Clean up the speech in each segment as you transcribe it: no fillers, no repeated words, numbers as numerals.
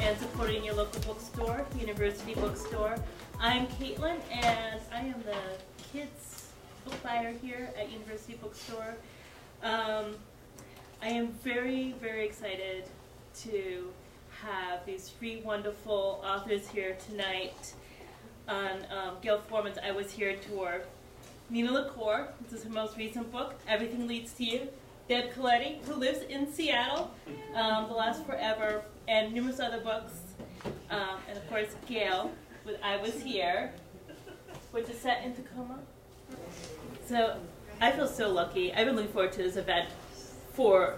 and supporting your local bookstore, University Bookstore. I'm Caitlin, and I am the kids book buyer here at University Bookstore. I am very, very excited to have these three wonderful authors here tonight on Gayle Forman's I Was Here tour. Nina LaCour, this is her most recent book, Everything Leads to You. Deb Caletti, who lives in Seattle, The Last Forever, and numerous other books. And of course, Gayle, with I Was Here, which is set in Tacoma. So I feel so lucky. I've been looking forward to this event for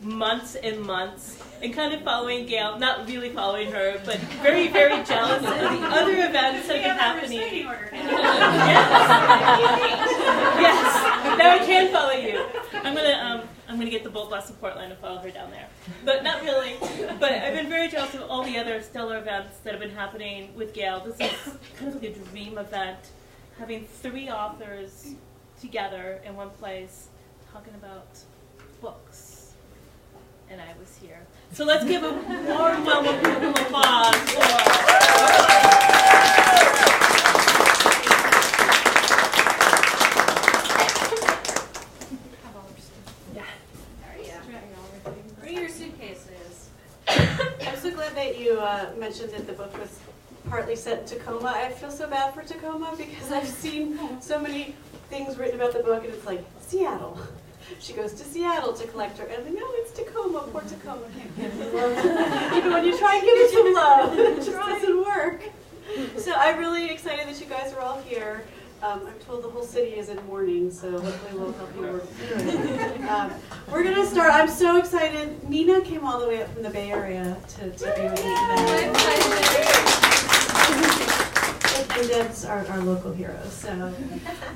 months and months, and kind of following Gayle, not really following her, but very, very jealous of the other events that have been happening. Yes, now I can follow you. I'm gonna get the Bolt Bus support line and follow her down there, but not really. But I've been very jealous of all the other stellar events that have been happening with Gayle. This is kind of like a dream event, having three authors together in one place talking about books. And I was here. So let's give a warm welcome of applause for Bring your suitcases. I'm so glad that you mentioned that the book was partly set in Tacoma. I feel so bad for Tacoma because I've seen so many things written about the book, and it's like, Seattle. She goes to Seattle to collect her, and I'm like, no, it's Tacoma, poor Tacoma. Even when you try and give it some love, it just doesn't work. So I'm really excited that you guys are all here. I'm told the whole city is in mourning, so hopefully we'll help you work through it. We're going to start. I'm so excited. Nina came all the way up from the Bay Area to be with me today. And Deb's our local heroes. So, and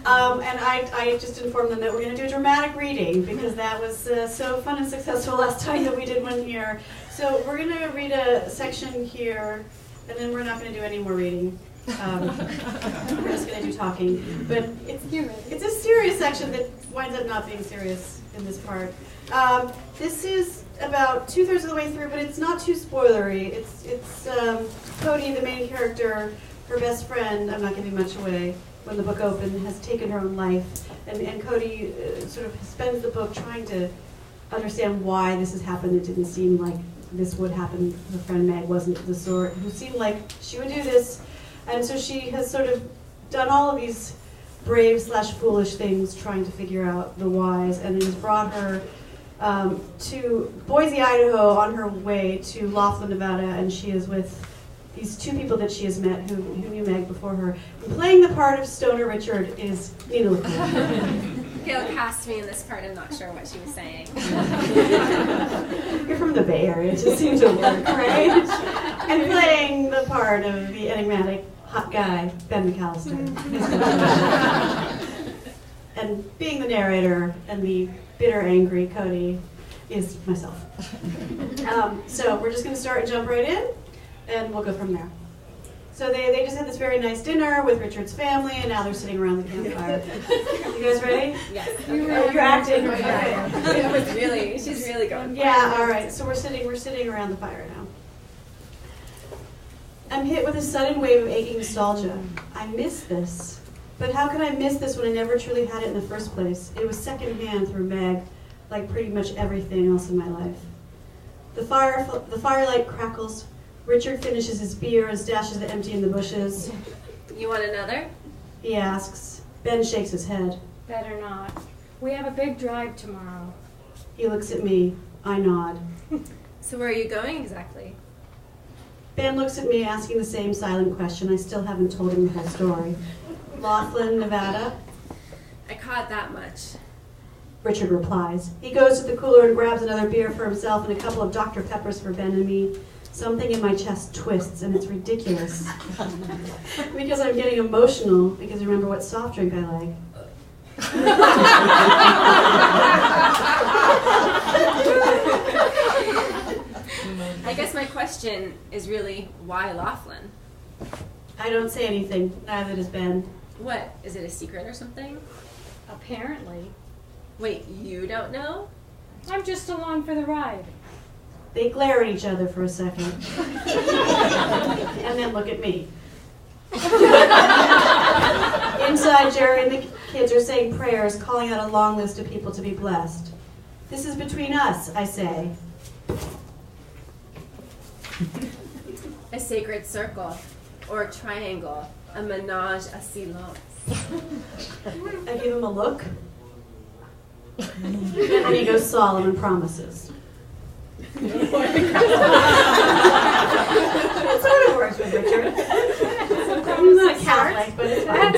I just informed them that we're going to do a dramatic reading because that was so fun and successful last time that we did one here. So we're going to read a section here, and then we're not going to do any more reading. We're just going to do talking. But it's a serious section that winds up not being serious in this part. This is about 2/3 of the way through, but it's not too spoilery. It's Cody, the main character. Her best friend, I'm not giving much away, when the book opened, has taken her own life. And Cody sort of spends the book trying to understand why this has happened. It didn't seem like this would happen. Her friend Meg wasn't the sort who seemed like she would do this. And so she has sort of done all of these brave/foolish things trying to figure out the whys, and it has brought her to Boise, Idaho on her way to Laughlin, Nevada, and she is with these two people that she has met who knew Meg before her. And playing the part of Stoner Richard is Nina LaCour. Gayle cast me in this part. I'm not sure what she was saying. You're from the Bay Area. It just seems to work, right? And playing the part of the enigmatic hot guy, Ben McAllister. And being the narrator and the bitter, angry Cody is myself. So we're just going to start and jump right in. And we'll go from there. So they just had this very nice dinner with Richard's family, and now they're sitting around the campfire. You guys ready? Yes. Okay. You're acting. Okay. She's really going. Yeah. All right. So we're sitting around the fire now. I'm hit with a sudden wave of aching nostalgia. I miss this, but how could I miss this when I never truly had it in the first place? It was secondhand through Meg, like pretty much everything else in my life. The firelight crackles. Richard finishes his beer and stashes the empty in the bushes. You want another? He asks. Ben shakes his head. Better not. We have a big drive tomorrow. He looks at me. I nod. So where are you going exactly? Ben looks at me, asking the same silent question. I still haven't told him the whole story. Laughlin, Nevada. I caught that much. Richard replies. He goes to the cooler and grabs another beer for himself and a couple of Dr. Peppers for Ben and me. Something in my chest twists, and it's ridiculous. Because I'm getting emotional, because I remember what soft drink I like. I guess my question is really, why Laughlin? I don't say anything, neither does Ben. What? Is it a secret or something? Apparently. Wait, you don't know? I'm just along for the ride. They glare at each other for a second. And then look at me. Inside, Jerry and the kids are saying prayers, calling out a long list of people to be blessed. This is between us, I say. A sacred circle, or a triangle, a menage a silence. I give him a look. And then he goes solemn and promises. It sort of works with Richard. He's not Catholic, but it's fine.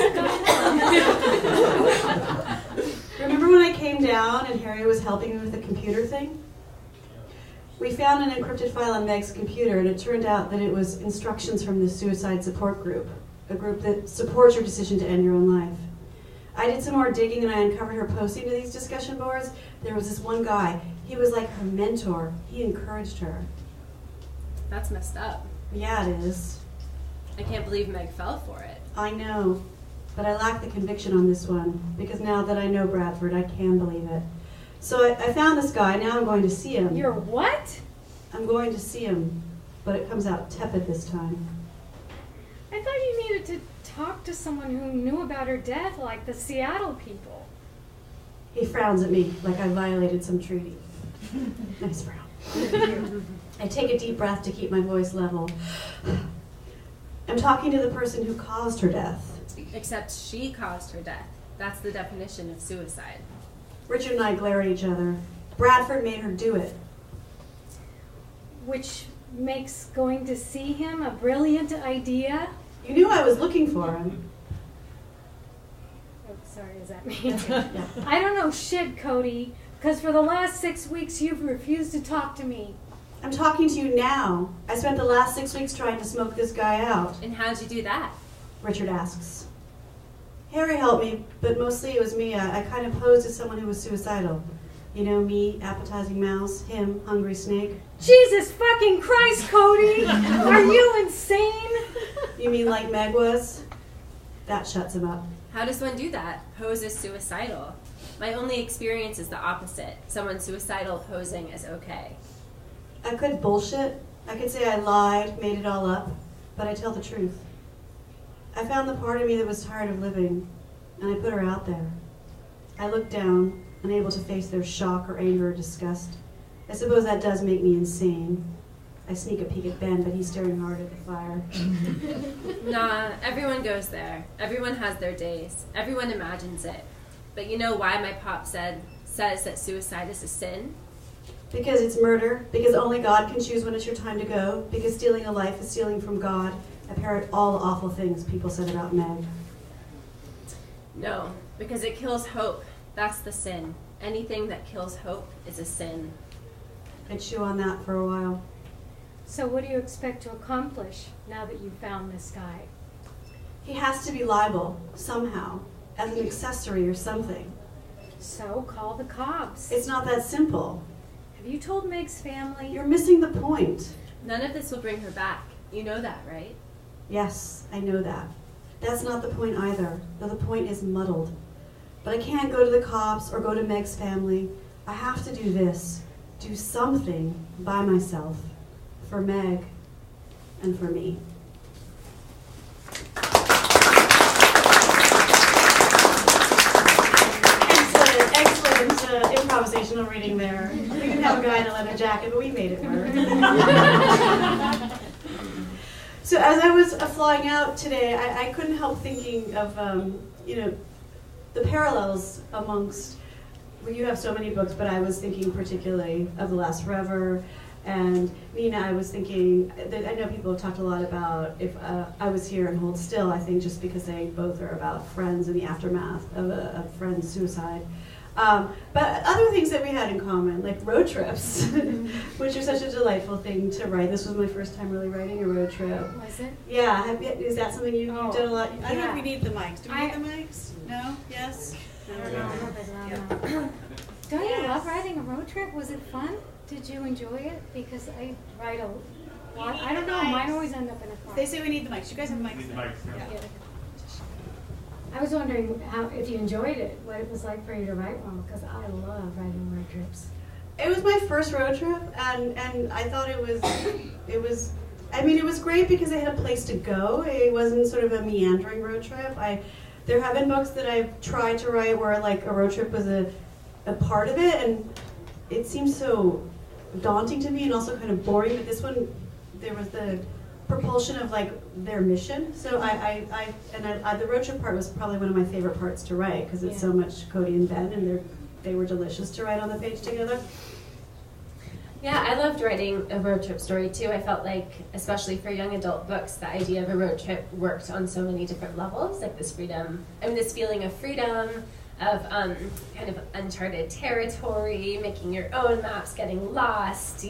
Remember when I came down and Harry was helping me with the computer thing? We found an encrypted file on Meg's computer, and it turned out that it was instructions from the suicide support group, a group that supports your decision to end your own life. I did some more digging and I uncovered her posting to these discussion boards. There was this one guy. He was like her mentor. He encouraged her. That's messed up. Yeah, it is. I can't believe Meg fell for it. I know, but I lack the conviction on this one, because now that I know Bradford, I can believe it. So I found this guy. Now I'm going to see him. You're what? I'm going to see him, but it comes out tepid this time. I thought you needed to talk to someone who knew about her death, like the Seattle people. He frowns at me like I violated some treaty. Nice frown. I take a deep breath to keep my voice level. I'm talking to the person who caused her death. Except she caused her death. That's the definition of suicide. Richard and I glare at each other. Bradford made her do it. Which makes going to see him a brilliant idea. You knew I was looking for him. Oh, sorry, is that me? Yeah. I don't know shit, Cody, because for the last 6 weeks you've refused to talk to me. I'm talking to you now. I spent the last 6 weeks trying to smoke this guy out. And how'd you do that? Richard asks. Harry helped me, but mostly it was me. I kind of posed as someone who was suicidal. You know, me, appetizing mouse, him, hungry snake. Jesus fucking Christ, Cody! Are you insane? You mean like Meg was? That shuts him up. How does one do that? Pose as suicidal. My only experience is the opposite. Someone suicidal posing as okay. I could bullshit. I could say I lied, made it all up, but I tell the truth. I found the part of me that was tired of living, and I put her out there. I looked down, unable to face their shock or anger or disgust. I suppose that does make me insane. I sneak a peek at Ben, but he's staring hard at the fire. Nah, everyone goes there. Everyone has their days. Everyone imagines it. But you know why my pop says that suicide is a sin? Because it's murder, because only God can choose when it's your time to go, because stealing a life is stealing from God. I parrot all the awful things people said about Meg. No, because it kills hope. That's the sin. Anything that kills hope is a sin. I'd chew on that for a while. So what do you expect to accomplish now that you've found this guy? He has to be liable, somehow, as an accessory or something. So call the cops. It's not that simple. Have you told Meg's family? You're missing the point. None of this will bring her back. You know that, right? Yes, I know that. That's not the point either, though the point is muddled. But I can't go to the cops or go to Meg's family. I have to do this, do something by myself, for Meg and for me. Excellent improvisational reading there. We didn't have a guy in a leather jacket, but we made it work. So as I was flying out today, I couldn't help thinking of, the parallels amongst, well, you have so many books, but I was thinking particularly of The Last Forever, and Nina, I was thinking, I know people have talked a lot about If I Was Here and Hold Still, I think just because they both are about friends and the aftermath of a friend's suicide. But other things that we had in common, like road trips, which are such a delightful thing to write. This was my first time really writing a road trip. Was it? Yeah, is that something you've done a lot? I don't know if Yeah. we need the mics. Do we need the mics? No? Yes? I don't know. Don't you love riding a road trip? Was it fun? Did you enjoy it? Because I ride a lot. I don't know. Mine always end up in a car. They say we need the mics. You guys have mics? Need the mics, yeah. Yeah. I was wondering if you enjoyed it, what it was like for you to write one, because I love riding road trips. It was my first road trip, and I thought it was great because I had a place to go. It wasn't sort of a meandering road trip. There have been books that I've tried to write where like a road trip was a part of it, and it seems so daunting to me and also kind of boring. But this one, there was the propulsion of like their mission. So the road trip part was probably one of my favorite parts to write because it's so much Cody and Ben, and they were delicious to write on the page together. Yeah, I loved writing a road trip story too. I felt like, especially for young adult books, the idea of a road trip worked on so many different levels, like this freedom, this feeling of freedom, of kind of uncharted territory, making your own maps, getting lost,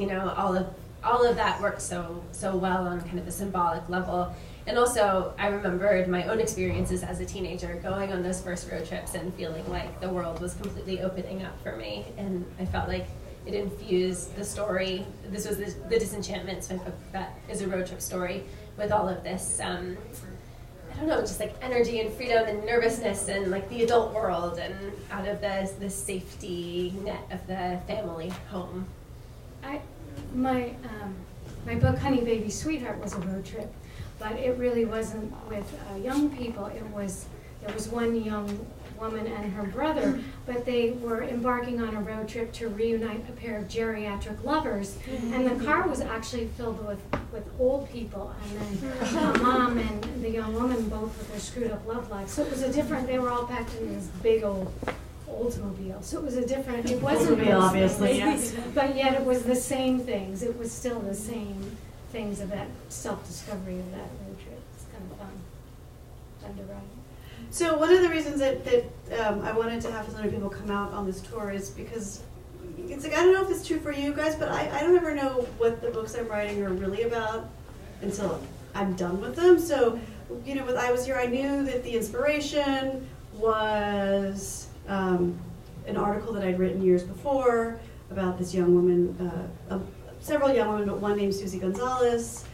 all of that worked so well on kind of a symbolic level. And also, I remembered my own experiences as a teenager going on those first road trips and feeling like the world was completely opening up for me, and I felt like it infused the story. This was the Disenchantment, my book that is a road trip story, with all of this, I don't know, just like energy and freedom and nervousness and like the adult world and out of the safety net of the family home. My book, Honey Baby Sweetheart, was a road trip, but it really wasn't with young people. There was one young woman and her brother, but they were embarking on a road trip to reunite a pair of geriatric lovers, and the car was actually filled with old people, and then a mom and the young woman both with their screwed up love lives. So it was they were all packed in this big old Oldsmobile. So it was it wasn't Oldsmobile, obviously, yes. But yet it was the same things. It was still the same things of that self-discovery of that road trip. It's kind of fun to write. So one of the reasons that I wanted to have so many people come out on this tour is because it's like, I don't know if it's true for you guys, but I don't ever know what the books I'm writing are really about until I'm done with them. So, when I was here, I knew that the inspiration was an article that I'd written years before about this young woman, several young women, but one named Susie Gonzalez.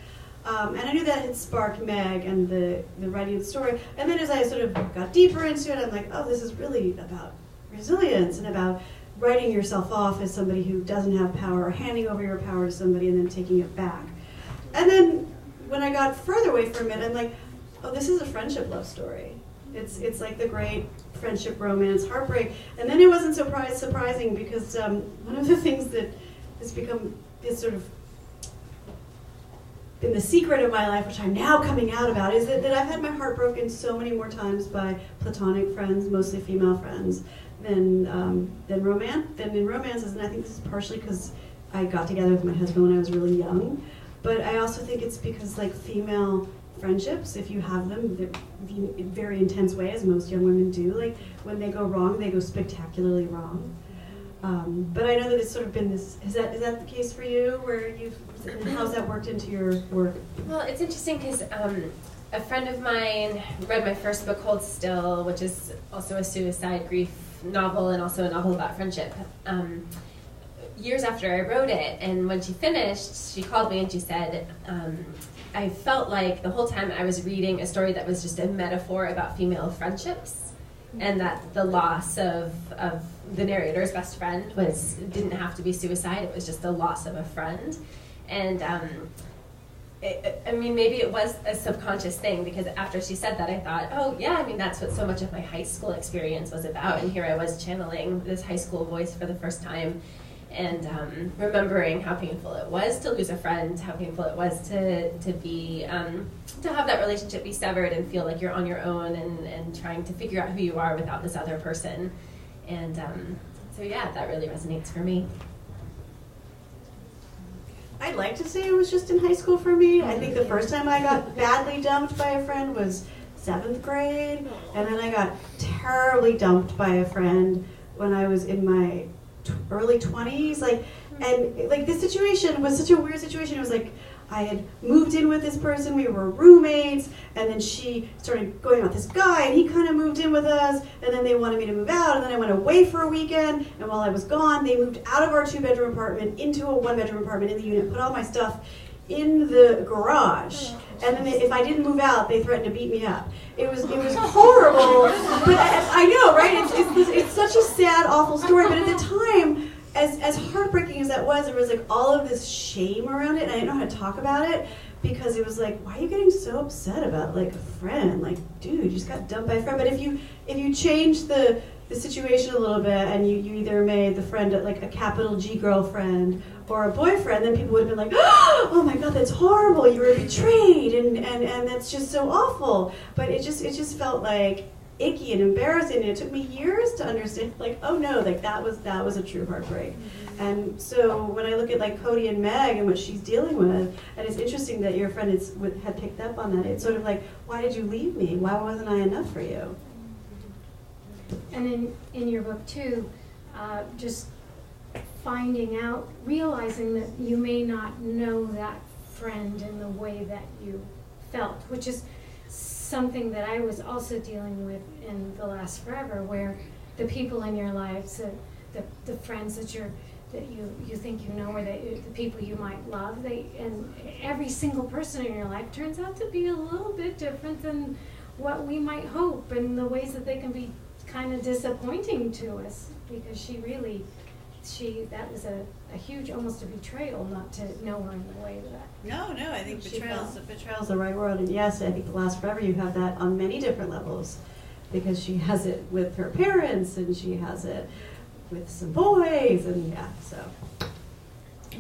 And I knew that had sparked Meg and the writing of the story. And then as I sort of got deeper into it, I'm like, oh, this is really about resilience and about writing yourself off as somebody who doesn't have power, or handing over your power to somebody and then taking it back. And then when I got further away from it, I'm like, oh, this is a friendship love story. It's like the great friendship romance heartbreak. And then it wasn't surprising because one of the things that has become this sort of been the secret of my life, which I'm now coming out about, is that I've had my heart broken so many more times by platonic friends, mostly female friends, than in romances. And I think this is partially because I got together with my husband when I was really young, but I also think it's because like female friendships, if you have them in very intense ways, most young women do, like when they go wrong, they go spectacularly wrong. But I know that it's sort of been this, is that the case for you, where how's that worked into your work? Well, it's interesting because a friend of mine read my first book, Hold Still, which is also a suicide grief novel and also a novel about friendship, years after I wrote it. And when she finished, she called me and she said, I felt like the whole time I was reading a story that was just a metaphor about female friendships, and that the loss of the narrator's best friend didn't have to be suicide, it was just the loss of a friend. And maybe it was a subconscious thing, because after she said that I thought, oh yeah, that's what so much of my high school experience was about, and here I was channeling this high school voice for the first time, and remembering how painful it was to lose a friend, how painful it was to be to have that relationship be severed and feel like you're on your own and trying to figure out who you are without this other person. And so yeah, that really resonates for me. I'd like to say it was just in high school for me. I think the first time I got badly dumped by a friend was 7th grade, and then I got terribly dumped by a friend when I was in my early 20s. This situation was such a weird situation. It was like I had moved in with this person, we were roommates, and then she started going out with this guy, and he kind of moved in with us, and then they wanted me to move out, and then I went away for a weekend, and while I was gone, they moved out of our 2-bedroom apartment into a 1-bedroom apartment in the unit, put all my stuff in the garage, and then if I didn't move out, they threatened to beat me up. It was horrible, but I know, right? It's such a sad, awful story, but at the time, as heartbreaking as that was, there was like all of this shame around it, and I didn't know how to talk about it, because it was like, why are you getting so upset about like a friend? Like, dude, you just got dumped by a friend. But if you change the situation a little bit, and you either made the friend like a capital G girlfriend or a boyfriend, then people would have been like, oh my God, that's horrible, you were betrayed, and that's just so awful. But it just felt like icky and embarrassing, and it took me years to understand, like, oh no, like that was a true heartbreak. And so when I look at like Cody and Meg and what she's dealing with, and it's interesting that your friend had picked up on that, it's sort of like, why did you leave me? Why wasn't I enough for you? And in your book too, just finding out, realizing that you may not know that friend in the way that you felt, which is something that I was also dealing with in The Last Forever, where the people in your lives, the friends that you think you know, or the people you might love, and every single person in your life turns out to be a little bit different than what we might hope, and the ways that they can be kind of disappointing to us, because that was a huge, almost a betrayal not to know her in the way that. No, I think betrayal's the right word. And yes, I think The Last Forever, you have that on many different levels, because she has it with her parents, and she has it with some boys, and yeah, so.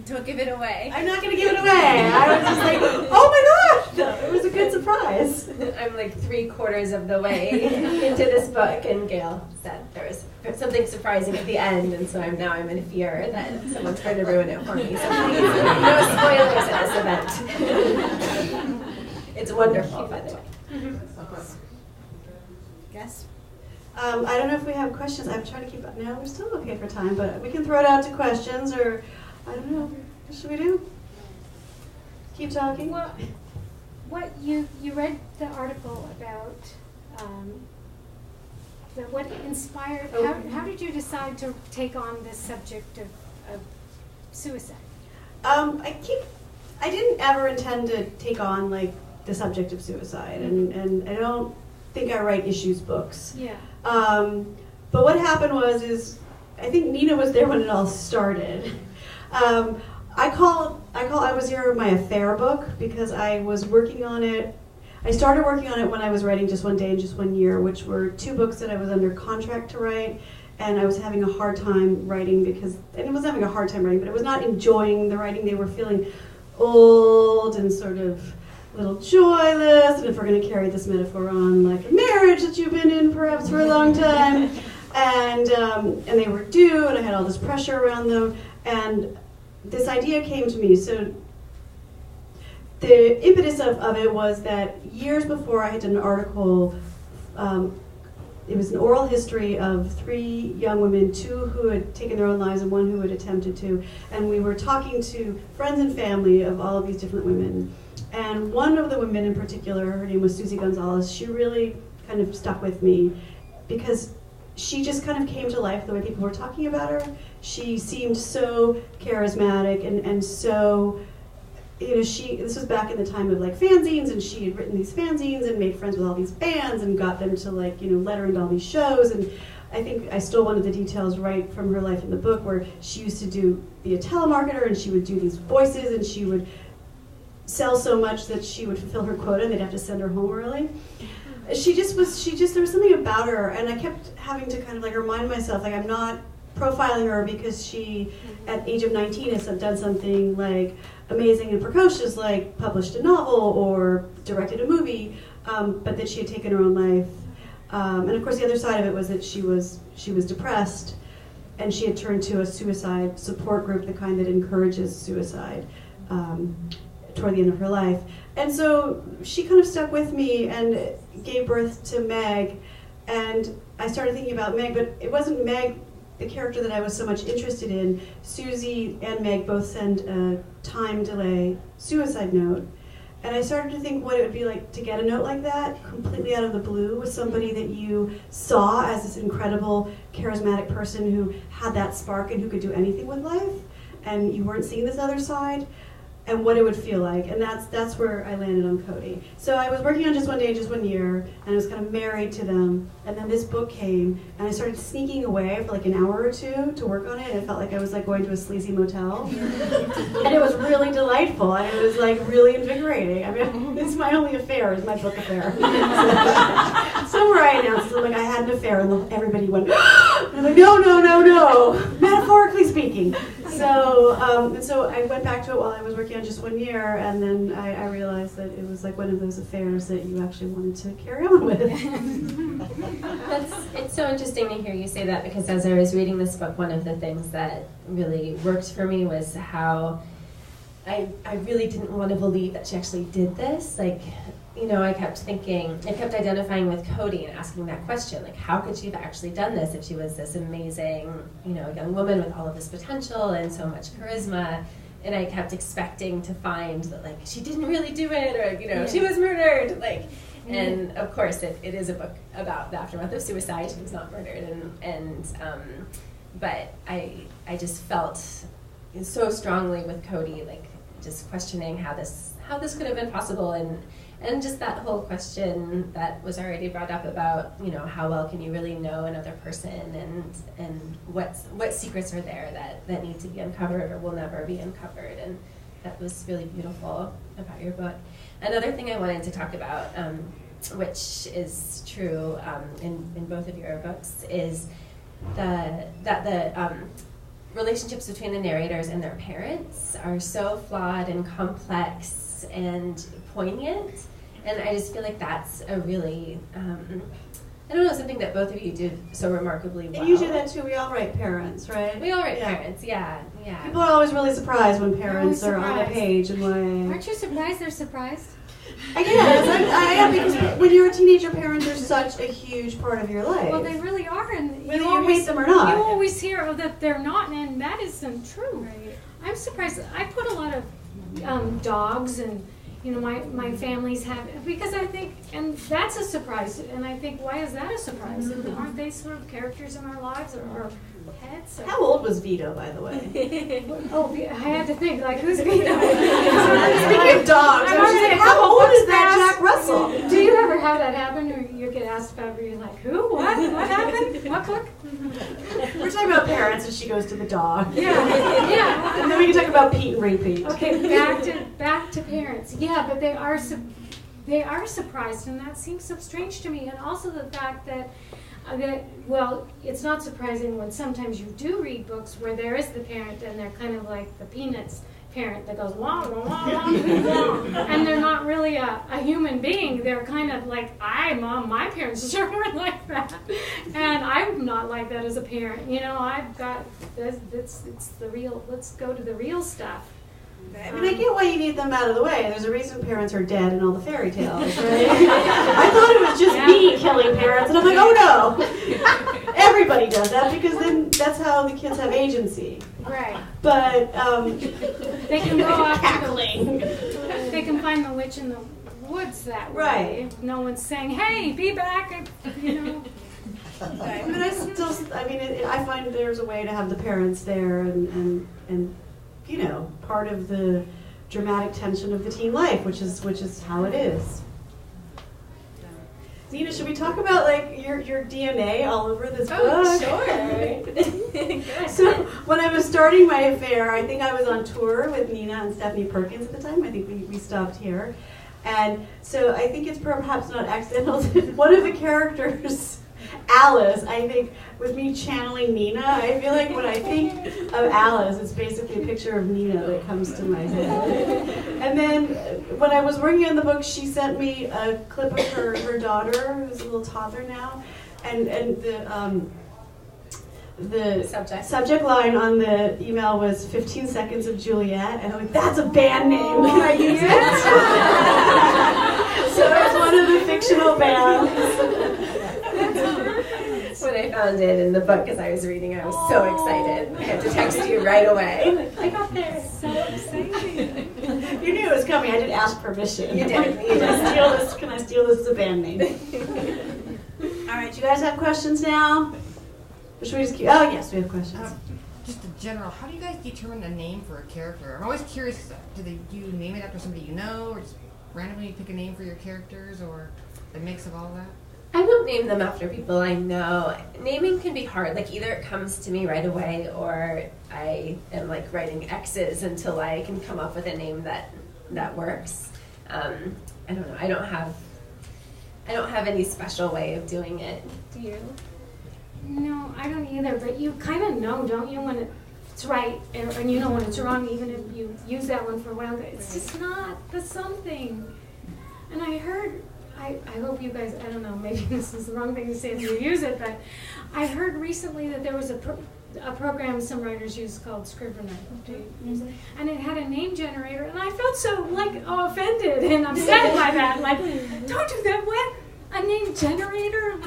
Don't give it away. I'm not going to give it away. I was just like, oh my gosh, it was a good surprise. I'm like 3/4 of the way into this book, and Gayle said there was something surprising at the end, and so I'm in fear that someone's trying to ruin it for me. So please, no spoilers at this event. It's wonderful, by the way. Yes? I don't know if we have questions. I'm trying to keep up. No, we're still okay for time, but we can throw it out to questions, or I don't know. What should we do? Keep talking? Well, what you read the article about what inspired, how did you decide to take on this subject of suicide? I didn't ever intend to take on like the subject of suicide, and I don't think I write issues books. Yeah. But what happened was I think Nina was there when it all started. I was here my affair book, because I was working on it. I started working on it when I was writing Just One Day and Just One Year, which were 2 books that I was under contract to write, and I was having a hard time writing and I wasn't having a hard time writing, but I was not enjoying the writing. They were feeling old and sort of a little joyless, and if we're going to carry this metaphor on, like a marriage that you've been in perhaps for a long time, and they were due, and I had all this pressure around them, and this idea came to me. So the impetus of it was that years before I had done an article, it was an oral history of 3 young women, 2 who had taken their own lives and 1 who had attempted to, and we were talking to friends and family of all of these different women. And one of the women in particular, her name was Susie Gonzalez, she really kind of stuck with me, because she just kind of came to life the way people were talking about her. She seemed so charismatic and so, this was back in the time of like fanzines, and she had written these fanzines and made friends with all these bands and got them to like, let her into all these shows. And I think I stole one of the details right from her life in the book, where she used to be a telemarketer, and she would do these voices, and she would sell so much that she would fulfill her quota and they'd have to send her home early. There was something about her, and I kept having to kind of like remind myself, like, I'm not profiling her because she, at age of 19, has done something like amazing and precocious, like published a novel or directed a movie, but that she had taken her own life. And of course the other side of it was that she was depressed, and she had turned to a suicide support group, the kind that encourages suicide, toward the end of her life. And so she kind of stuck with me and gave birth to Meg, and I started thinking about Meg, but it wasn't Meg, the character, that I was so much interested in. Susie and Meg both send a time delay suicide note, and I started to think what it would be like to get a note like that, completely out of the blue, with somebody that you saw as this incredible, charismatic person who had that spark and who could do anything with life, and you weren't seeing this other side. and what it would feel like, and that's where I landed on Cody. So I was working on Just One Day, Just One Year, and I was kind of married to them, and then this book came, and I started sneaking away for like an hour or two to work on it, and it felt like I was like going to a sleazy motel, and it was really delightful, and it was like really invigorating. I mean, it's my only affair, is my book affair. Somewhere I announced like I had an affair, and everybody went, and I'm like, no, metaphorically speaking. So I went back to it while I was working on Just One Year, and then I realized that it was like one of those affairs that you actually wanted to carry on with. It's so interesting to hear you say that, because as I was reading this book, one of the things that really worked for me was how I really didn't want to believe that she actually did this. Like, you know, I kept identifying with Cody and asking that question, like, how could she have actually done this if she was this amazing, you know, young woman with all of this potential and so much charisma? And I kept expecting to find that, like, she didn't really do it, or, you know, she was murdered, like. And of course, it is a book about the aftermath of suicide. She was not murdered, but I just felt so strongly with Cody, like, just questioning how this could have been possible, and just that whole question that was already brought up about, you know, how well can you really know another person, and what secrets are there that need to be uncovered or will never be uncovered. And that was really beautiful about your book. Another thing I wanted to talk about, which is true in both of your books, is that the relationships between the narrators and their parents are so flawed and complex and poignant, and I just feel like that's a really, I don't know, something that both of you do so remarkably well. And you do that too. We all write parents, right? We all write parents, yeah. People are always really surprised when parents are on a page and why. Aren't you surprised they're surprised? I guess. I am, because when you're a teenager, parents are such a huge part of your life. Well, they really are, and whether you hate them or not. You always hear that they're not, and that isn't true. Right. I'm surprised. I put a lot of dogs, and you know, my families have, because I think, and that's a surprise, and I think, why is that a surprise? Aren't they sort of characters in our lives, or pets? Or? How old was Vito, by the way? Oh, I had to think, like, who's Vito? Speaking of dogs, I was just like, how old is that Jack Russell? Do you ever have that happen, or you get asked about, you're like, who? What happened? What book? We're talking about parents, and she goes to the dog. Yeah. And then we can talk about Pete and repeat. Okay, back to parents. Yeah, but they are surprised, and that seems so strange to me. And also the fact that well, it's not surprising when sometimes you do read books where there is the parent, and they're kind of like the Peanuts parent that goes wah wah wah wah, wah, and they're not really a human being. They're kind of like, my parents sure weren't like that, and I'm not like that as a parent. You know, I've got it's the real. Let's go to the real stuff. I mean, I get why you need them out of the way. There's a reason parents are dead in all the fairy tales, right? I thought it was just me killing parents, and I'm like, oh no! Everybody does that, because then that's how the kids have agency. Right. But they can go off cackling. They can find the witch in the woods that way. Right. If no one's saying, "Hey, be back," you know. Right. But I find there's a way to have the parents there, and you know, part of the dramatic tension of the teen life, which is how it is. Nina, should we talk about like your DNA all over this book? Sure. So when I was starting my affair, I think I was on tour with Nina and Stephanie Perkins at the time. I think we stopped here. And so I think it's perhaps not accidental. One of the characters, Alice, I think, with me channeling Nina, I feel like when I think of Alice, it's basically a picture of Nina that comes to my head. And then when I was working on the book, she sent me a clip of her daughter, who's a little toddler now, and the subject line on the email was 15 seconds of Juliet, and I'm like, that's a band name. Can I use it? So it's one of the fictional bands. When I found it in the book as I was reading, I was so excited. I had to text you right away. I got there. So exciting. You knew it was coming. I didn't ask permission. You did. Can I steal this as a band name? All right, you guys have questions now? Or should we just keep? Oh, yes, we have questions. just a general, how do you guys determine a name for a character? I'm always curious, do you name it after somebody you know, or just randomly pick a name for your characters, or a mix of all that? I don't name them after people I know. Naming can be hard. Like, either it comes to me right away, or I am like writing X's until I can come up with a name that works. I don't know. I don't have any special way of doing it. Do you? No, I don't either, but you kind of know, don't you, when it's right, and you know when it's wrong, even if you use that one for a while. It's just not the something. And I heard, I hope you guys, I don't know, maybe this is the wrong thing to say if you use it, but I heard recently that there was a program some writers use called Scrivener. Do you use it? And it had a name generator, and I felt so offended and upset by that. Like, don't do that. What? A name generator?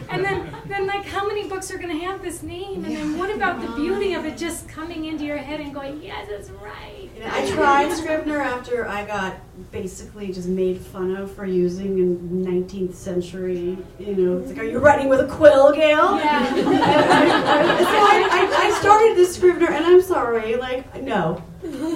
And then like, how many books are going to have this name? And then what about the beauty of it just coming into your head and going, yes, that's right. You know, I tried Scrivener after I got basically just made fun of for using in 19th century, it's like, are you writing with a quill, Gayle? Yeah. So I started this Scrivener, and I'm sorry, no.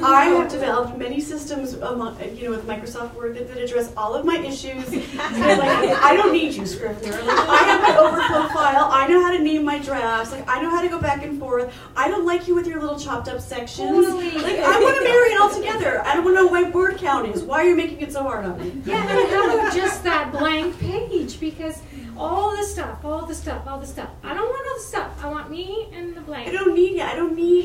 I have developed many systems, with Microsoft Word that address all of my issues. I don't need you, Scrivener. I have my overflow file. I know how to name my drafts. I know how to go back and forth. I don't like you with your little chopped up sections. Totally. I want to marry it all together. I don't want to know what word count is. Why are you making it so hard on me? Yeah, and how about just that blank page? Because all the stuff. I don't want all the stuff. I want me and the blank. I don't need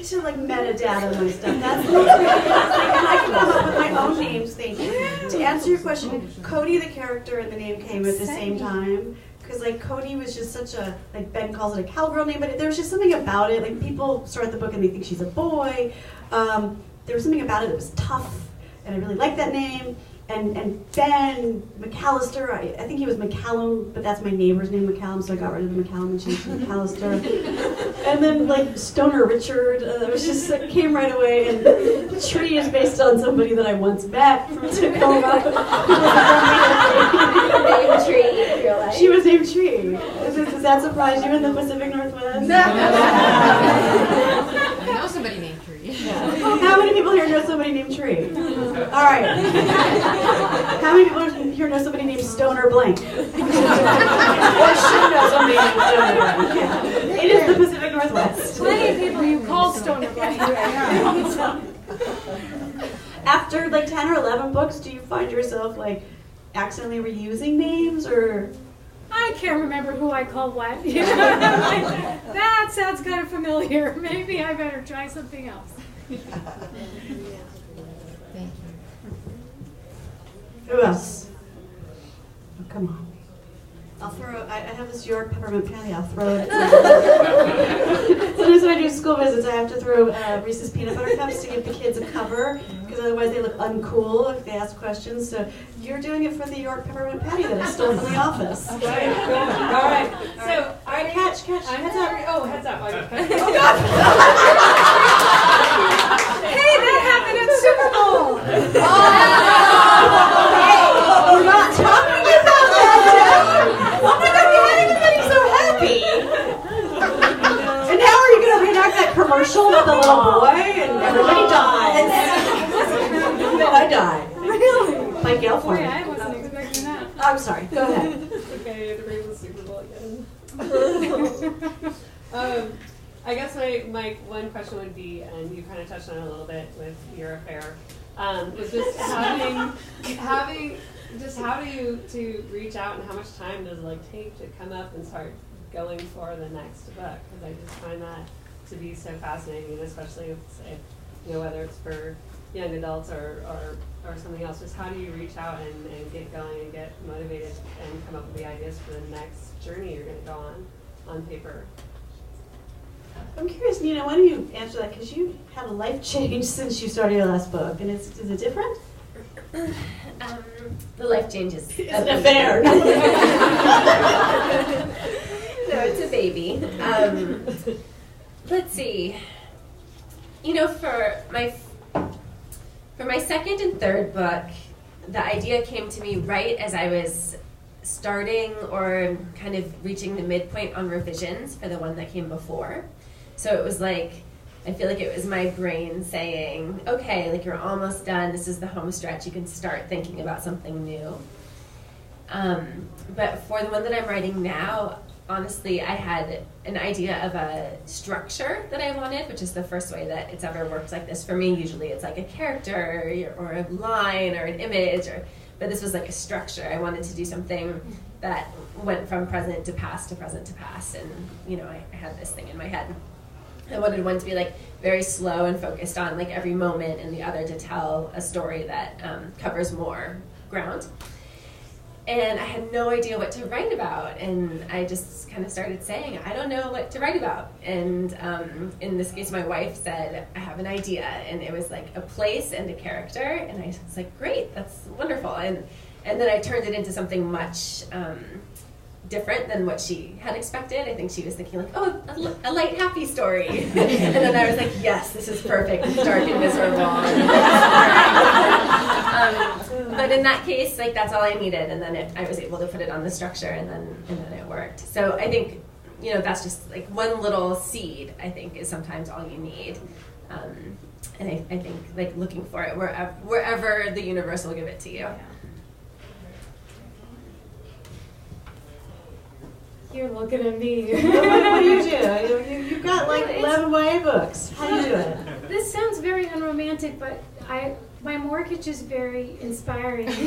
to metadata my stuff. That's the I can come up with my own names. Thank you. To answer your question, Cody the character and the name came at the same time. Because Cody was just such a, Ben calls it a cowgirl name, but there was just something about it. People start the book and they think she's a boy. There was something about it that was tough, and I really liked that name. And Ben McAllister, I think he was McCallum, but that's my neighbor's name, McCallum, so I got rid of the McCallum and changed to McAllister. And then Stoner Richard, it was just came right away. And the tree is based on somebody that I once met from Tacoma. Named Tree in real life. She was named Tree. Does that surprise you in the Pacific Northwest? I know somebody named Tree. Yeah. How many people here know somebody named Tree? All right. How many people here know somebody named Stoner Blank? Or should know somebody named Stoner Blank? Yeah. It is the Pacific Northwest. Plenty of people you call Stoner Blank. After 10 or 11 books, do you find yourself accidentally reusing names, or? I can't remember who I called what. That sounds kind of familiar. Maybe I better try something else. Thank you. Who else? Oh, come on. I'll throw, I have this York peppermint patty, I'll throw it. Sometimes when I do school visits, I have to throw Reese's peanut butter cups to give the kids a cover, because otherwise they look uncool if they ask questions. So you're doing it for the York peppermint patty that I stole from the office. All right. So, Catch. Heads up. Oh, heads up. Oh, God. Hey, that happened at Super Bowl. We're not talking about that. Oh my God, we had everybody so happy. And now are you going to reenact that commercial with the little boy and everybody dies? No, I die. Really? By Gayle Boy, Forman. I wasn't expecting that. I'm sorry. Go ahead. Okay, to bring the Super Bowl again. I guess my one question would be, and you kind of touched on it a little bit with your affair, was just having just how do you to reach out, and how much time does it take to come up and start going for the next book? Because I just find that to be so fascinating, and especially if, say, whether it's for young adults or something else, just how do you reach out and get going and get motivated and come up with the ideas for the next journey you're going to go on paper? I'm curious, Nina, why don't you answer that? Because you had a life change since you started your last book, and is it different? The life changes. It's an affair. No, it's a baby. Let's see. For my second and third book, the idea came to me right as I was starting or kind of reaching the midpoint on revisions for the one that came before. So it was I feel like it was my brain saying, okay, like you're almost done. This is the home stretch. You can start thinking about something new. But for the one that I'm writing now, honestly, I had an idea of a structure that I wanted, which is the first way that it's ever worked like this for me. Usually it's like a character or a line or an image, but this was like a structure. I wanted to do something that went from present to past to present to past, and I had this thing in my head. I wanted one to be like very slow and focused on like every moment, and the other to tell a story that covers more ground. And I had no idea what to write about, and I just kind of started saying, I don't know what to write about. And in this case, my wife said, I have an idea, and it was like a place and a character, and I was like, great, that's wonderful. And then I turned it into something much different than what she had expected. I think she was thinking like, oh, a light, happy story. And then I was like, yes, this is perfect. It's dark and miserable. But in that case, like that's all I needed, and then I was able to put it on the structure, and then it worked. So I think that's just like one little seed. I think is sometimes all you need, and I think like looking for it wherever the universe will give it to you. Yeah. You're looking at me. What do you do? You've got like 11 YA books. How do you do it? This sounds very unromantic, but my mortgage is very inspiring. And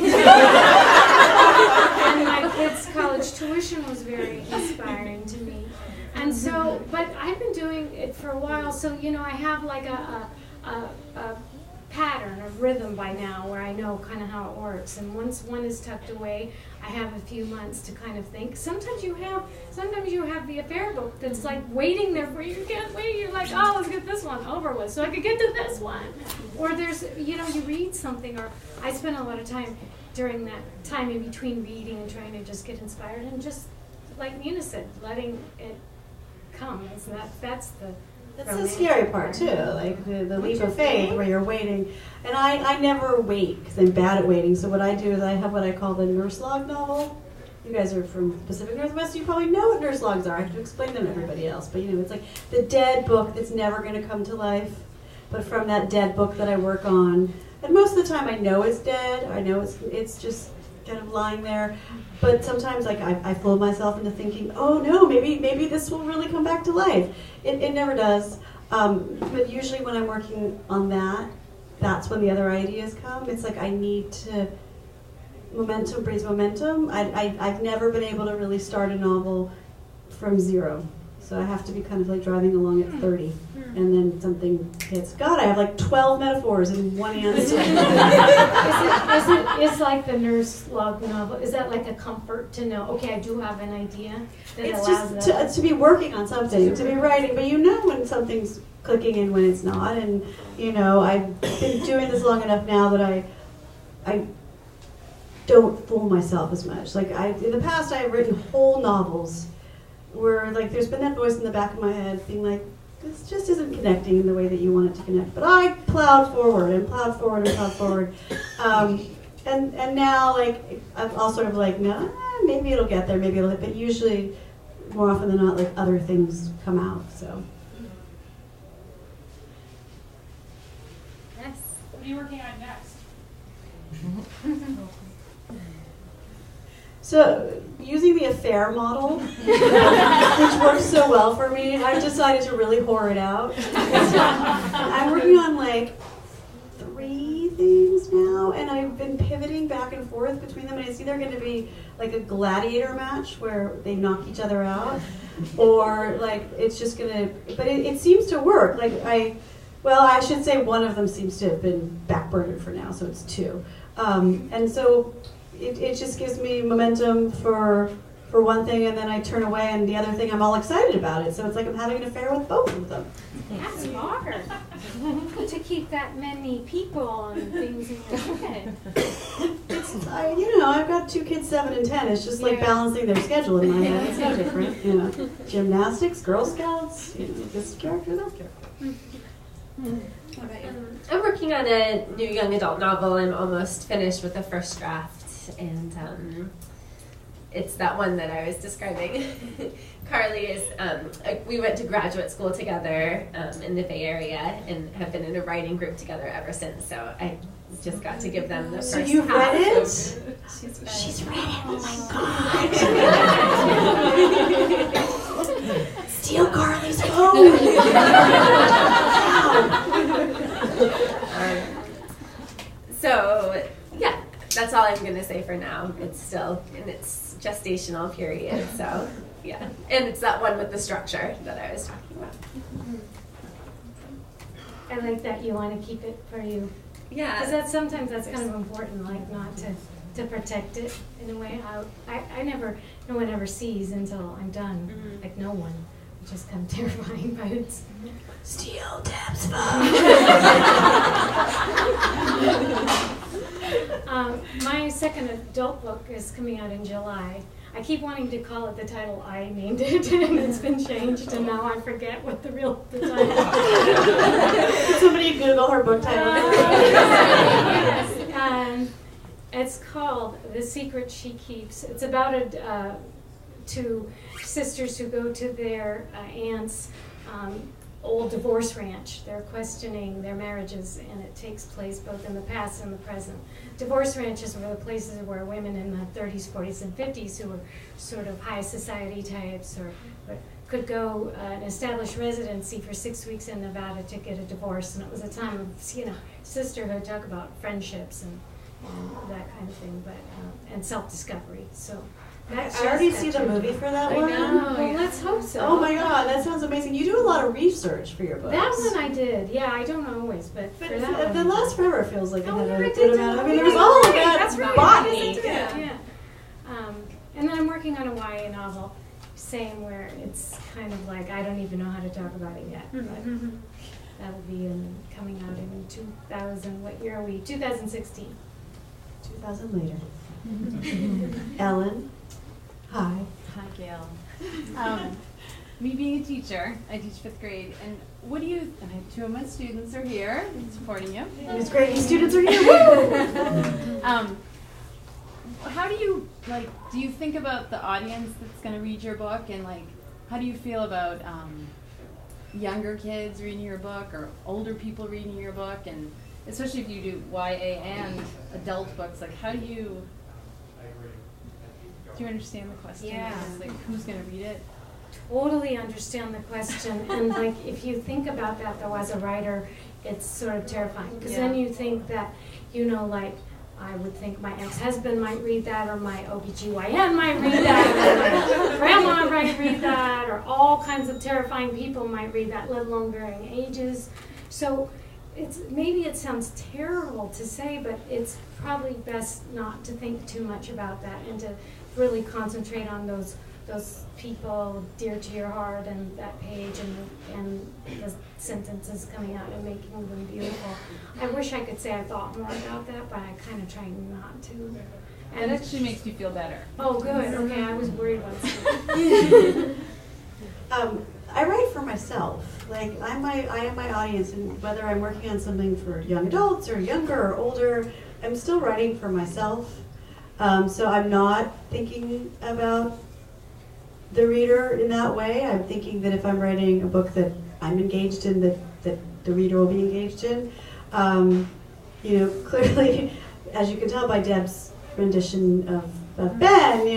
my kids' college tuition was very inspiring to me. And so, but I've been doing it for a while, so I have like a pattern, a rhythm by now where I know kind of how it works. And once one is tucked away, I have a few months to kind of think. Sometimes you have the affair book that's like waiting there for you. You can't wait. You're like, oh, let's get this one over with so I could get to this one. Or there's, you read something, or I spend a lot of time during that time in between reading and trying to just get inspired, and just like Nina said, letting it come. That's the scary part too, like the leap of faith where you're waiting. And I never wait because I'm bad at waiting. So what I do is I have what I call the nurse log novel. You guys are from Pacific Northwest, you probably know what nurse logs are. I have to explain them to everybody else. But it's like the dead book that's never going to come to life. But from that dead book that I work on, and most of the time I know it's dead. I know it's just kind of lying there. But sometimes like I fool myself into thinking, oh no, maybe this will really come back to life. It never does. But usually when I'm working on that's when the other ideas come. It's like I need to, momentum breeds momentum. I've never been able to really start a novel from zero. So I have to be kind of like driving along at 30. And then something hits. God, I have like 12 metaphors in one answer. Is like the nurse log novel, is that like a comfort to know, okay, I do have an idea that it's allows just to be working on something, to be writing, but when something's clicking and when it's not. And, I've been doing this long enough now that I don't fool myself as much. Like in the past, I have written whole novels where like there's been that voice in the back of my head being like, this just isn't connecting in the way that you want it to connect. But I plowed forward and plowed forward and plowed forward. And now, like, I'm all sort of like, no, maybe it'll get there, maybe it'll, but usually, more often than not, like, other things come out, so. Yes. What are you working on next? So, using the affair model, which works so well for me, I've decided to really whore it out. I'm working on like 3 things now, and I've been pivoting back and forth between them, and it's either going to be like a gladiator match where they knock each other out, or like it's just going to, but it seems to work. Like I should say one of them seems to have been backburnered for now, so it's 2. And so it just gives me momentum for one thing, and then I turn away, and the other thing I'm all excited about it. So it's like I'm having an affair with both of them. That's hard to keep that many people and things in your head. I've got 2 kids, 7 and 10. It's just like balancing their schedule in my head. It's no different. Gymnastics, Girl Scouts, this character, that character. I'm working on a new young adult novel. I'm almost finished with the first draft, and it's that one that I was describing. Carly is, we went to graduate school together in the Bay Area and have been in a writing group together ever since. So I just got to give them the first So you've half read it? She's read it. Oh my God. Steal Carly's phone. So yeah, that's all I'm going to say for now. It's still in its gestational period. So yeah, and it's that one with the structure that I was talking about. I like that you want to keep it for you. Yeah. Because sometimes that's kind of important, like not to protect it in a way. No one ever sees until I'm done. Mm-hmm. Like no one, which is kind of terrifying, but it's. Steal Deb's phone. My second adult book is coming out in July. I keep wanting to call it the title I named it, and it's been changed, and now I forget what the title is. Somebody Google her book title. Yes. It's called The Secret She Keeps. It's about two sisters who go to their aunt's old divorce ranch. They're questioning their marriages, and it takes place both in the past and the present. Divorce ranches were the places where women in the 30s, 40s, and 50s who were sort of high society types or could go and establish residency for 6 weeks in Nevada to get a divorce. And it was a time of, sisterhood, talk about friendships and that kind of thing, but and self-discovery. So I already see the movie for that one. I know. well, let's hope so. Oh my God, that sounds amazing. You do a lot of research for your books. That one I did. Yeah, I don't always, but for that one. The Last Forever feels like it Oh, had yeah, a I good did amount. I mean, too. there was Yeah, all of right, that that's right. botany. Yeah. And then I'm working on a YA novel, same where it's kind of like I don't even know how to talk about it yet. But that'll be coming out in 2000. What year are we? 2016. 2000 later. Ellen, hi. Hi, Gayle. Me being a teacher, I teach 5th grade, and what do you, and I have 2 of my students are here supporting you. It's great you students are here. How do you, do you think about the audience that's going to read your book, and how do you feel about younger kids reading your book or older people reading your book, and especially if you do YA and adult books, how do you understand the question? Yeah. Who's going to read it? Totally understand the question, and if you think about that though as a writer, it's sort of terrifying because then you think that I would think my ex-husband might read that, or my OBGYN might read that, or my grandma might read that, or all kinds of terrifying people might read that, let alone varying ages. So maybe it sounds terrible to say, but it's probably best not to think too much about that and to really concentrate on those people dear to your heart and that page and the sentences coming out and making them beautiful. I wish I could say I thought more about that, but I kind of try not to. And it actually makes you feel better. Oh, good. Okay, I was worried about something. I write for myself. I am my audience, and whether I'm working on something for young adults or younger or older, I'm still writing for myself. So I'm not thinking about the reader in that way. I'm thinking that if I'm writing a book that I'm engaged in, that the reader will be engaged in. Clearly, as you can tell by Deb's rendition of Ben,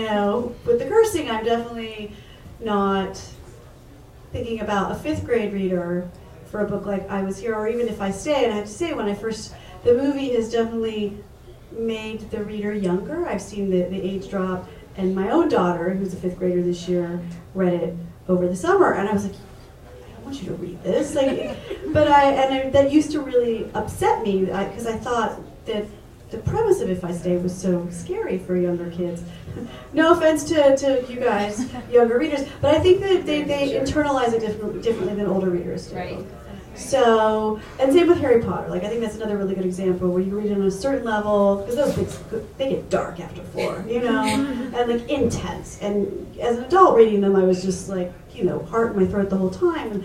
with the cursing, I'm definitely not thinking about a 5th grade reader for a book like I Was Here, or even If I Stay. And I have to say, the movie has definitely made the reader younger. I've seen the age drop, and my own daughter, who's a 5th grader this year, read it over the summer, and I was like, I don't want you to read this. That used to really upset me because I thought that the premise of If I Stay was so scary for younger kids. No offense to you guys, younger readers, but I think that they internalize it differently than older readers do. Right. So, and same with Harry Potter. I think that's another really good example where you read it on a certain level, because those things, they get dark after 4, and intense. And as an adult reading them, I was just heart in my throat the whole time, and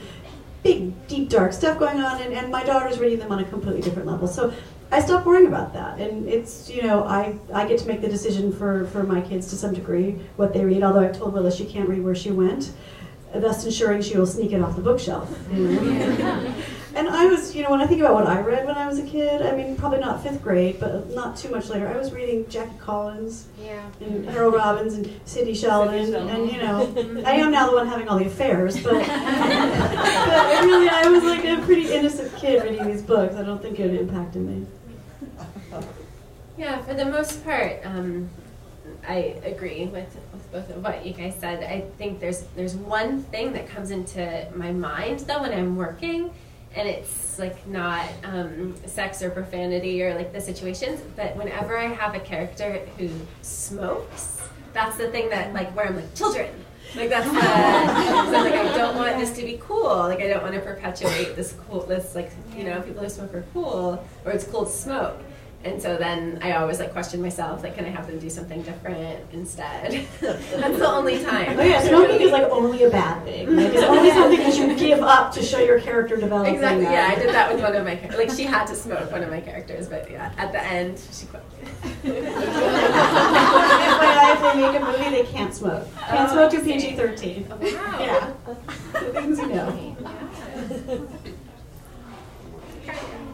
big, deep, dark stuff going on, and my daughter's reading them on a completely different level. So I stopped worrying about that, and it's, I get to make the decision for my kids to some degree what they read, although I've told Willa she can't read where she went, thus ensuring she will sneak it off the bookshelf. And I was, when I think about what I read when I was a kid, I mean, probably not 5th grade, but not too much later, I was reading Jackie Collins, and Harold Robbins, and Sidney Sheldon, and, I am now the one having all the affairs, but really, I was like a pretty innocent kid reading these books. I don't think it impacted me. Yeah, for the most part, I agree with both of what you guys said. I think there's one thing that comes into my mind though when I'm working, and it's like not sex or profanity or like the situations, but whenever I have a character who smokes, that's the thing that like where I'm like, children. Like that's the, so like I don't want this to be cool. Like I don't want to perpetuate this like, people who smoke are cool, or it's cool to smoke. And so then I always like question myself, like, can I have them do something different instead? That's the only time. Oh yeah, smoking is like only a bad thing. Like it's only something that you give up to show your character developing. Exactly. Yeah, I did that with one of my characters. Like she had to smoke, one of my characters, but yeah, at the end she quit. If they make a movie, they can't smoke. Can't smoke to PG-13. Wow. Yeah. The things you know.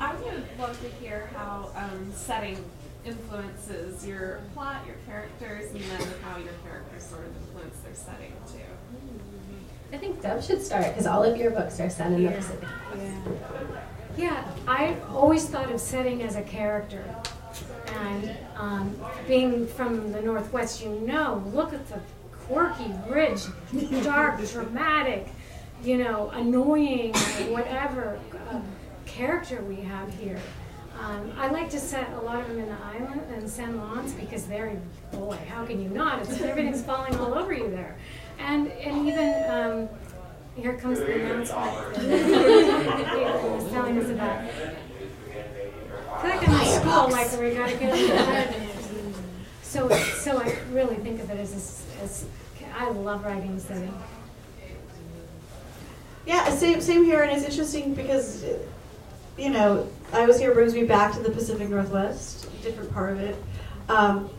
I would love to hear how setting influences your plot, your characters, and then how your characters sort of influence their setting too. I think Deb should start because all of your books are set in the Pacific. Yeah, I've always thought of setting as a character. And being from the Northwest, look at the quirky, rich, dark, dramatic, annoying, whatever character we have here. I like to set a lot of them in the island and San Juan's because boy, how can you not? Everything's falling all over you there. And even, here comes the announcement that Gayle was telling us about. I feel like I'm in school, like we gotta get So I really think of it as I love writing setting. Yeah, same here, and it's interesting because, I was here brings me back to the Pacific Northwest, a different part of it.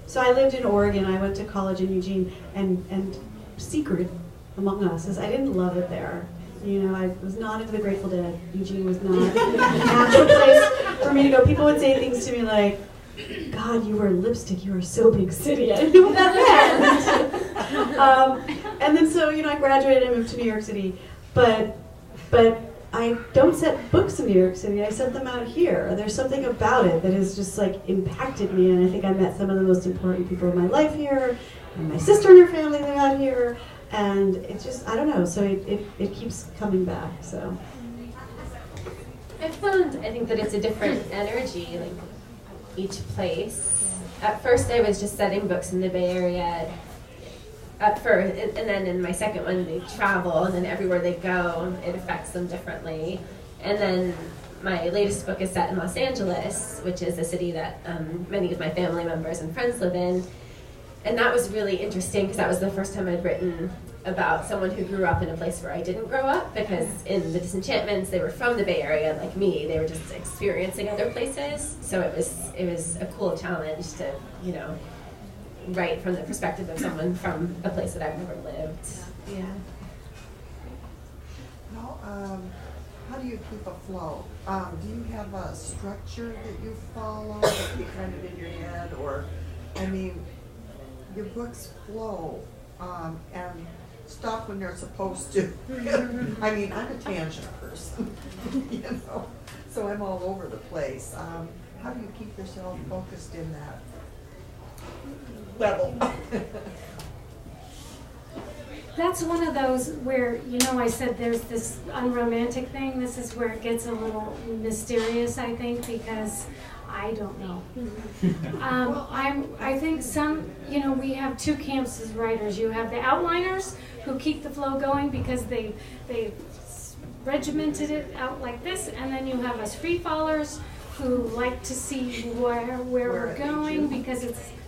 So I lived in Oregon. I went to college in Eugene, and secret among us is I didn't love it there. I was not into the Grateful Dead. Eugene was not an actual place for me to go. People would say things to me like, God, you wear lipstick, you are so big city. I didn't know what that meant. And then so, I graduated and moved to New York City. But I don't set books in New York City. I set them out here. There's something about it that has just like impacted me, and I think I met some of the most important people in my life here, and my sister and her family live out here, and it's just, I don't know, so it keeps coming back, so. I think that it's a different energy, like each place. At first I was just setting books in the Bay Area at first, and then in my second one they travel, and then everywhere they go it affects them differently. And then my latest book is set in Los Angeles, which is a city that many of my family members and friends live in. And that was really interesting because that was the first time I'd written about someone who grew up in a place where I didn't grow up, because in The Disenchantments they were from the Bay Area like me, they were just experiencing other places. So it was a cool challenge to, write from the perspective of someone from a place that I've never lived. Yeah. How do you keep a flow? Do you have a structure that you follow that you kind of in your head, or, your books flow and stop when they're supposed to. I'm a tangent person, so I'm all over the place. How do you keep yourself focused in that level? That's one of those where, I said there's this unromantic thing. This is where it gets a little mysterious, I think, because I don't know. I think we have two camps as writers. You have the outliners who keep the flow going because they regimented it out like this, and then you have us free fallers who like to see where we're going, because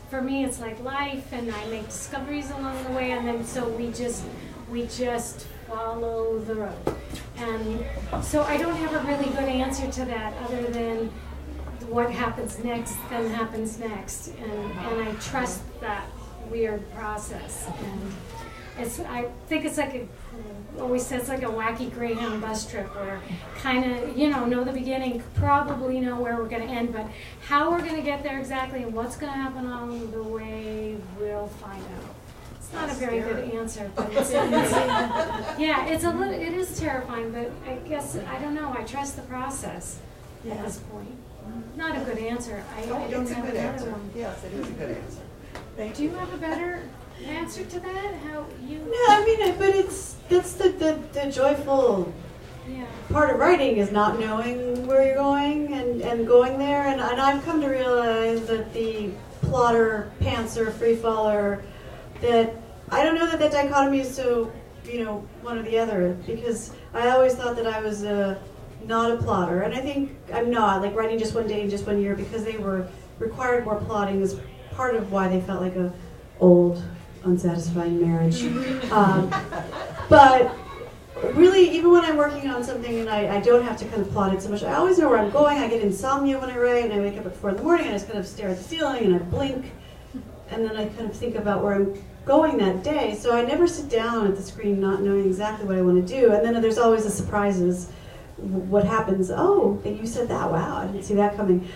for me it's like life, and I make discoveries along the way, and then so we just follow the road. And so I don't have a really good answer to that other than what happens next then happens next, and I trust that weird process. And I think it's like always says like a wacky Greyhound bus trip where kind of, know the beginning, probably know where we're going to end, but how we're going to get there exactly and what's going to happen along the way, we'll find out. It's not a very good answer, but it is terrifying, but I guess, I don't know, I trust the process at this point. Not a good answer. I don't It's a have good another answer. one. Yes, it is a good answer. Thank Do you have a better answer to that? How you? No, I mean, but that's the joyful part of writing is not knowing where you're going and going there. And I've come to realize that the plotter, pantser, freefaller, that I don't know that dichotomy is so, one or the other, because I always thought that I was not a plotter, and I think I'm not, like writing just one day and just one year, because they required more plotting is part of why they felt like a old, unsatisfying marriage. But really, even when I'm working on something and I don't have to kind of plot it so much, I always know where I'm going. I get insomnia when I write, and I wake up at 4 in the morning and I just kind of stare at the ceiling and I blink, and then I kind of think about where I'm going that day. So I never sit down at the screen not knowing exactly what I want to do. And then there's always the surprises. What happens? Oh, you said that. Wow, I didn't see that coming.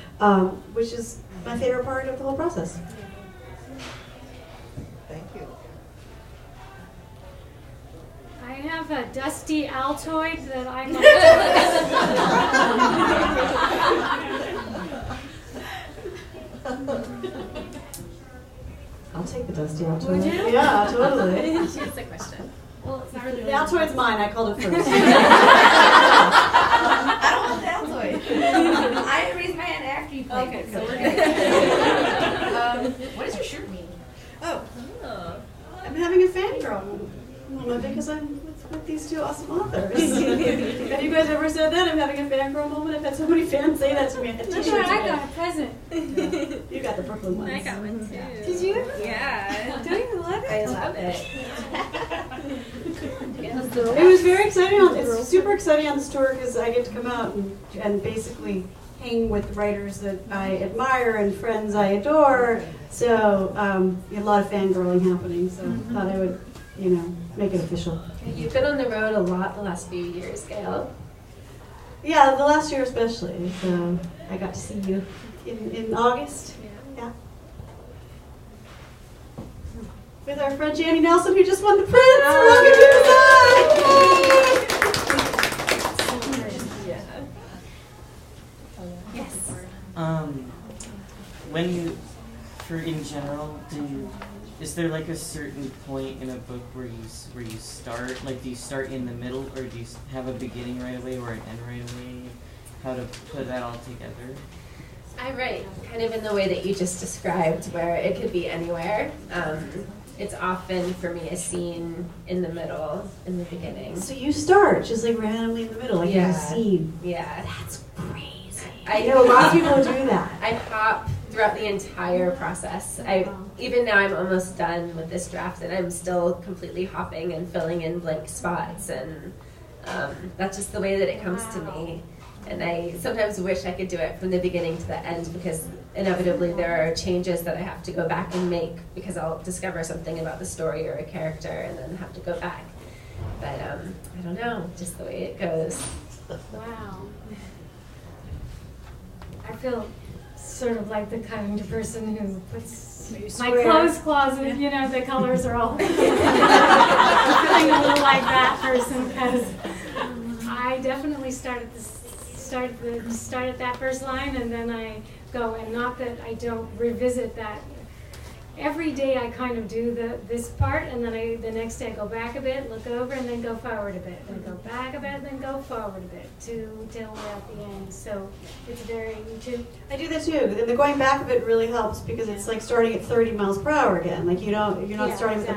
Which is my favorite part of the whole process. Thank you. I have a dusty Altoid that I I'll take the dusty Altoid. Would you? Yeah, totally. She has a question. Well, it's not really. The Altoid's mine. I called it first. I don't want the Altoid. I raised my hand after you played it, so we're good. What does your shirt mean? Oh. I'm having a fangirl moment because I'm with these two awesome authors. Have you guys ever said that? I'm having a fangirl moment. I've had so many fans say that to me. I had That's t-shirts what I made. got a present. You got the Brooklyn ones. I got one too. Did you? Yeah. Don't you love it? I love it. It was very exciting. It's super exciting on this tour because I get to come out and basically hang with writers that I admire and friends I adore. So a lot of fangirling happening. So I thought I would, make it official. You've been on the road a lot the last few years, Gayle. Yeah, the last year especially. So I got to see you in August. Yeah. With our friend Janny Nelson, who just won the Prince. Welcome to the Yes. When you, in general, is there like a certain point in a book where you start? Like, do you start in the middle, or do you have a beginning right away or an end right away? How to put that all together? I write kind of in the way that you just described, where it could be anywhere. It's often for me a scene in the middle, in the beginning. So you start just like randomly in the middle, like there's a scene. Yeah. That's crazy. I know a lot of people do that. I hop throughout the entire process. Even now I'm almost done with this draft, and I'm still completely hopping and filling in blank spots, and that's just the way that it comes to me. And I sometimes wish I could do it from the beginning to the end, because inevitably there are changes that I have to go back and make, because I'll discover something about the story or a character and then have to go back. But I don't know, just the way it goes. Wow. I feel sort of like the kind of person who puts my clothes closet, the colors are all. I'm feeling a little like that person, because I definitely start at that first line, and then I go, and not that I don't revisit that. Every day I kind of do this part, and then the next day I go back a bit, look over, and then go forward a bit, then go back a bit, then go forward a bit till we're at the end. So it's very too. I do that too. And the going back of it really helps, because it's like starting at 30 miles per hour again. Like you're not starting with a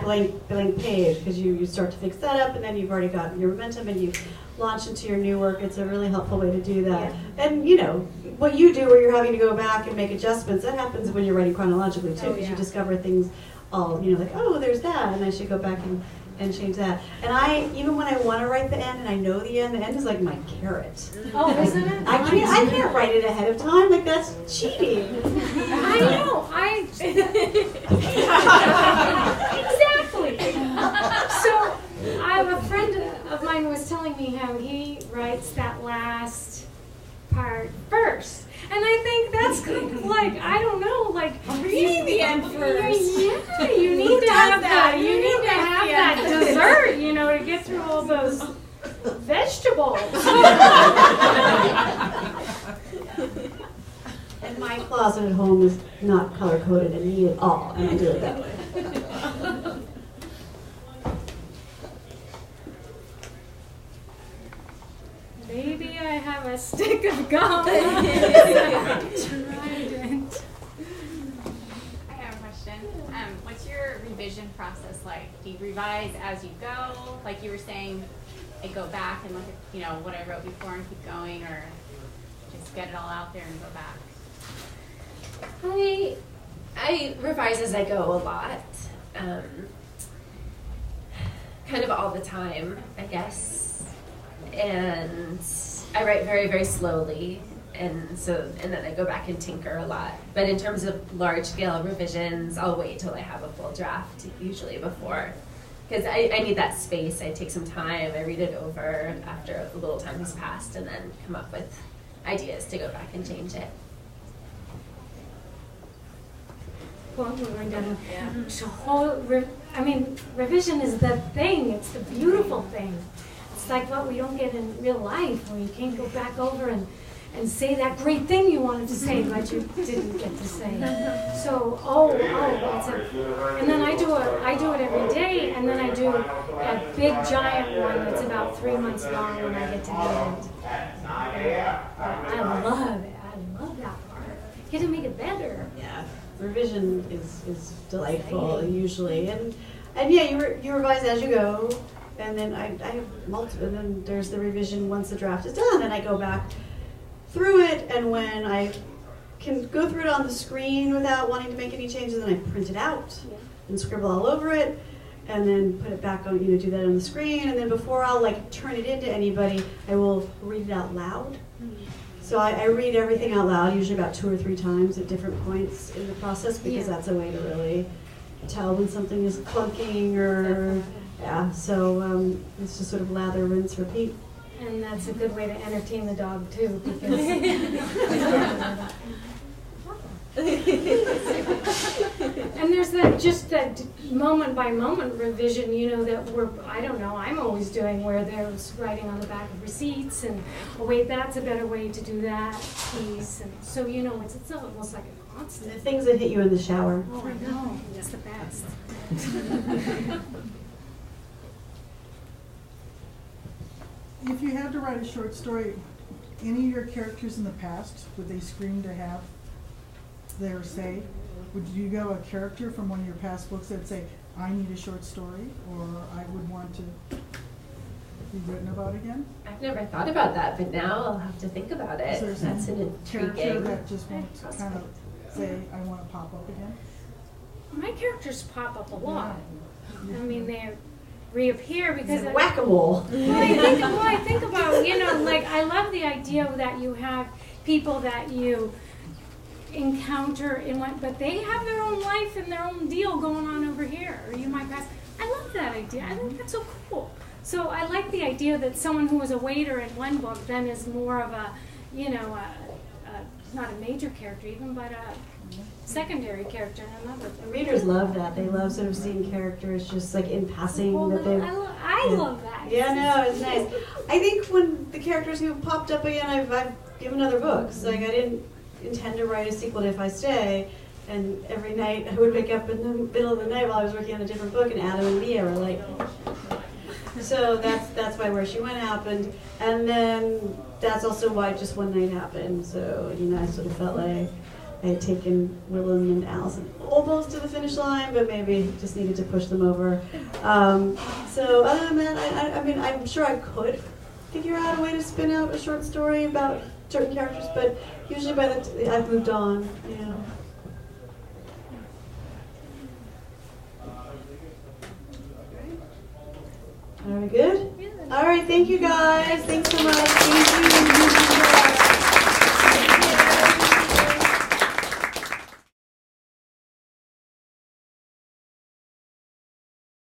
blank page, because you start to fix that up, and then you've already got your momentum and you launch into your new work. It's a really helpful way to do that. Yeah. And what you do where you're having to go back and make adjustments, that happens when you're writing chronologically too, because you discover things all, like, oh, there's that, and I should go back and change that. And even when I want to write the end and I know the end is like my carrot. Oh, isn't it? I can't write it ahead of time. Like, that's cheating. I know. Exactly. So, a friend of mine was telling me how he writes that last part first. And I think that's kind of like, I don't know, like reading the end first. Yeah, you need to have that. You need to have that dessert, you know, to get through all those vegetables. And my closet at home is not color coded and neat at all, and I do it that way. Maybe I have a stick of gum. Trident. I have a question. What's your revision process like? Do you revise as you go? Like you were saying, I go back and look at, what I wrote before and keep going, or just get it all out there and go back? I revise as I go a lot. Kind of all the time, I guess. And I write very, very slowly, and then I go back and tinker a lot. But in terms of large-scale revisions, I'll wait till I have a full draft, usually before, because I need that space. I take some time, I read it over after a little time has passed, and then come up with ideas to go back and change it. Well, we're going down. So revision is the thing. It's the beautiful thing. It's like what we don't get in real life, where you can't go back over and say that great thing you wanted to say, but you didn't get to say. So, and then I do it every day, and then I do a big giant one that's about 3 months long when I get to the end. I love it. I love that part. You get to make it better. Yeah, revision is delightful usually, and yeah, you revise as you go. And then I have multiple, and then there's the revision once the draft is done, and I go back through it, and when I can go through it on the screen without wanting to make any changes, then I print it out and scribble all over it, and then put it back on, do that on the screen, and then before I'll turn it into anybody, I will read it out loud. So I read everything out loud, usually about 2 or 3 times at different points in the process, because that's a way to really tell when something is clunking or... Yeah, so it's just sort of lather, rinse, repeat. And that's a good way to entertain the dog too, because and there's that moment by moment revision, that I'm always doing, where there's writing on the back of receipts, and wait, that's a better way to do that piece, and so it's almost like a constant. The things that hit you in the shower. Oh, I know, it's the best. If you had to write a short story, any of your characters in the past, would they scream to have their say? Would you go a character from one of your past books that would say, I need a short story, or I would want to be written about again? I've never thought about that, but now I'll have to think about it. So that's an character intriguing. that just wants to kind of say, I want to pop up again? My characters pop up a lot. I mean, they reappear because it's whack-a-mole. I think about, I love the idea that you have people that you encounter in one, but they have their own life and their own deal going on over here, or you might pass. I love that idea. I think that's so cool. So I like the idea that someone who was a waiter in one book then is more of a, not a major character even, but a secondary character in another. The readers love that. They love sort of seeing characters just in passing. Well, I love that. Yeah, no, it's nice. I think when the characters who popped up again, I've given other books. I didn't intend to write a sequel to If I Stay, and every night I would wake up in the middle of the night while I was working on a different book, and Adam and Leah were like. So that's why Where She Went happened, and then that's also why Just One Night happened. So I sort of felt like I had taken Willem and Allison almost to the finish line, but maybe just needed to push them over. So other than that, I'm sure I could figure out a way to spin out a short story about certain characters, but usually I've moved on. All right, good? All right, thank you guys. Thanks so much. Thank you.